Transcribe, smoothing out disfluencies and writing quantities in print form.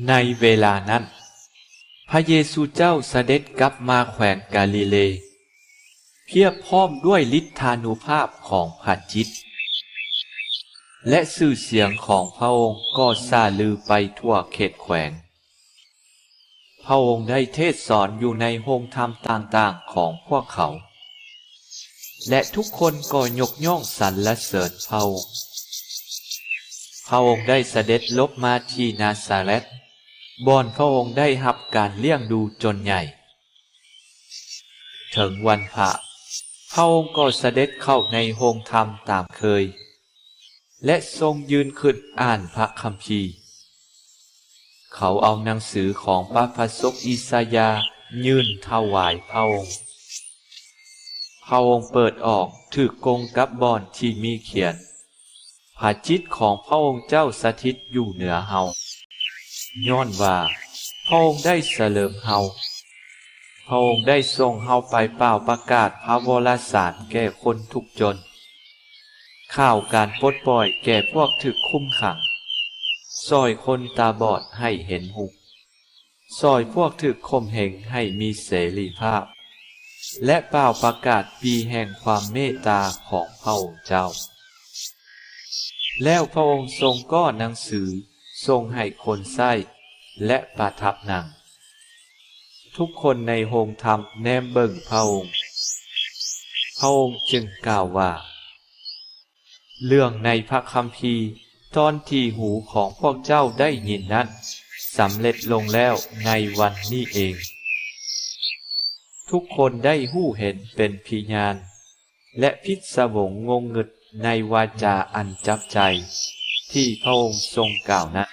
ในเวลานั้นพระเยซูเจ้าเสด็จกลับมาแขวงกาลิเลเพียบพร้อมด้วยฤทธานุภาพของพระจิตรและชื่อเสียงของพระองค์ก็ส่าลือไปทั่วเขตแขวงพระองค์ได้เทศสอนอยู่ในโรงธรรมต่างๆของพวกเขาและทุกคนก็ยกย่องสรรเสริญพระองค์ได้เสด็จลบมาที่นาซาเรตบ่อนพระองค์ได้รับการเลี้ยงดูจนใหญ่ถึงวันพระองค์ก็เสด็จเข้าในโรงธรรมตามเคยและทรงยืนขึ้นอ่านพระคัมภีร์เขาเอาหนังสือของพระพสกอิสยาห์ยื่นถวายพระองค์เปิดออกถือกงกับบอนที่มีเขียนพระจิตของพระองค์เจ้าสถิตอยู่เหนือเฮาย้อนว่าพระองค์ได้เสริมเฮาพระองค์ได้ทรงเฮาไปเป่าประกาศพระวรสารแก่คนทุกข์จนข่าวการปลดปล่อยแก่พวกถูกคุมขังช่วยคนตาบอดให้เห็นหูช่วยพวกถูกข่มเหงให้มีเสรีภาพและเป่าประกาศปีแห่งความเมตตาของพระองค์เจ้าแล้วพระองค์ทรงก้อหนังสือทรงให้คนใช้และประทับนั่งทุกคนในโรงธรรมแนมเบิ่งพระองค์จึงกล่าวว่าเรื่องในพระคัมภีร์ตอนที่หูของพวกเจ้าได้ยินนั้นสำเร็จลงแล้วในวันนี้เองทุกคนได้หู้เห็นเป็นพยานและพิศวงงงึดในวาจาอันจับใจที่พระองค์ทรงกล่าวนั้น